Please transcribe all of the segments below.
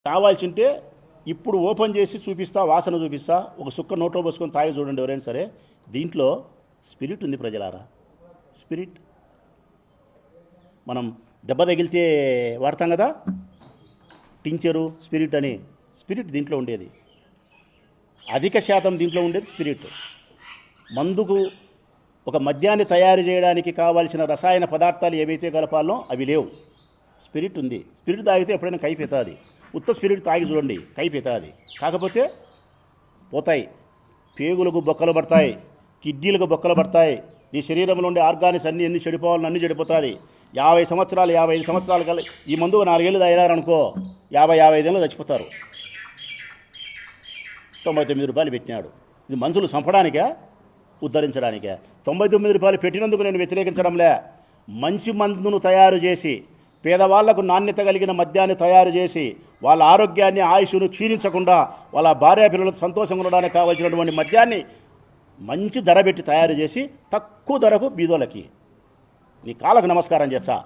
కావాల్సింటే ఇప్పుడు ఓపెన్ చేసి చూపిస్తా, వాసన చూపిస్తా, ఒక సుక్క నోట్లో పోసుకొని తాగి చూడండి ఎవరైనా సరే. దీంట్లో స్పిరిట్ ఉంది ప్రజలారా. స్పిరిట్ మనం దెబ్బ తగిలితే వాడతాం కదా, టించరు స్పిరిట్ అని. స్పిరిట్ దీంట్లో ఉండేది, అధిక శాతం దీంట్లో ఉండేది స్పిరిట్. మందుకు ఒక మద్యాన్ని తయారు చేయడానికి కావాల్సిన రసాయన పదార్థాలు ఏవైతే కలపాలో అవి లేవు. స్పిరిట్ ఉంది. స్పిరిట్ తాగితే ఎప్పుడైనా కైపోతుంది. ఉత్త స్పిరిట్ తాగి చూడండి, కైపోతుంది. కాకపోతే పోతాయి, పేగులకు బొక్కలు పడతాయి, కిడ్నీలకు బొక్కలు పడతాయి, నీ శరీరంలో ఉండే ఆర్గానిక్స్ అన్నీ ఎన్ని చెడిపోవాలని అన్నీ చెడిపోతుంది. 50 సంవత్సరాలు 55 సంవత్సరాలు కల్లా ఈ మందు 4 ఏళ్ళు తాగినారనుకో 50-55 ఏళ్ళు చచ్చిపోతారు. 99 రూపాయలు పెట్టినాడు. ఇది మనుషులు చంపడానికే, ఉద్ధరించడానికే. 99 రూపాయలు పెట్టినందుకు నేను వ్యతిరేకించడంలే. మంచి మందును తయారు చేసి పేదవాళ్లకు నాణ్యత కలిగిన మద్యాన్ని తయారు చేసి వాళ్ళ ఆరోగ్యాన్ని, ఆయుష్ను క్షీణించకుండా వాళ్ళ భార్య పిల్లలతో సంతోషంగా ఉండడానికి కావాల్సినటువంటి మద్యాన్ని మంచి ధర పెట్టి తయారు చేసి తక్కువ ధరకు బీదోళ్ళకి నీ కాళ్ళకు నమస్కారం చేస్తా.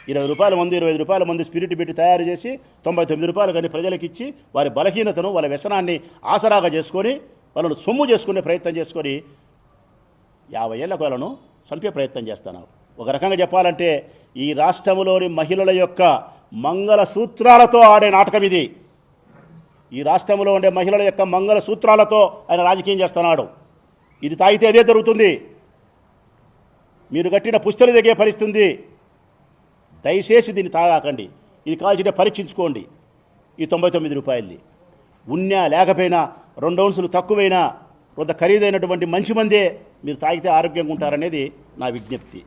20 రూపాయల మందు, 25 రూపాయల మందు స్పిరిట్ పెట్టి తయారు చేసి 99 రూపాయలు కానీ ప్రజలకు ఇచ్చి వారి బలహీనతను, వాళ్ళ వ్యసనాన్ని ఆసరాగా చేసుకొని వాళ్ళను సొమ్ము చేసుకునే ప్రయత్నం చేసుకొని 50 ఏళ్ళకు వాళ్ళను చంపే ప్రయత్నం చేస్తున్నారు. ఒక రకంగా చెప్పాలంటే ఈ రాష్ట్రంలోని మహిళల యొక్క మంగళ సూత్రాలతో ఆడే నాటకం ఇది. ఈ రాష్ట్రంలో ఉండే మహిళల యొక్క మంగళ సూత్రాలతో ఆయన రాజకీయం చేస్తున్నాడు. ఇది తాగితే అదే జరుగుతుంది. మీరు కట్టిన పుస్తలు దిగే పరిస్థితుంది. దయచేసి దీన్ని తాగాకండి. ఇది కాల్చిటే పరీక్షించుకోండి. ఈ 99 రూపాయలది ఉన్నా లేకపోయినా 2 ఔన్సులు తక్కువైనా కొంత ఖరీదైనటువంటి మంచి మందే మీరు తాగితే ఆరోగ్యంగా ఉంటారనేది నా విజ్ఞప్తి.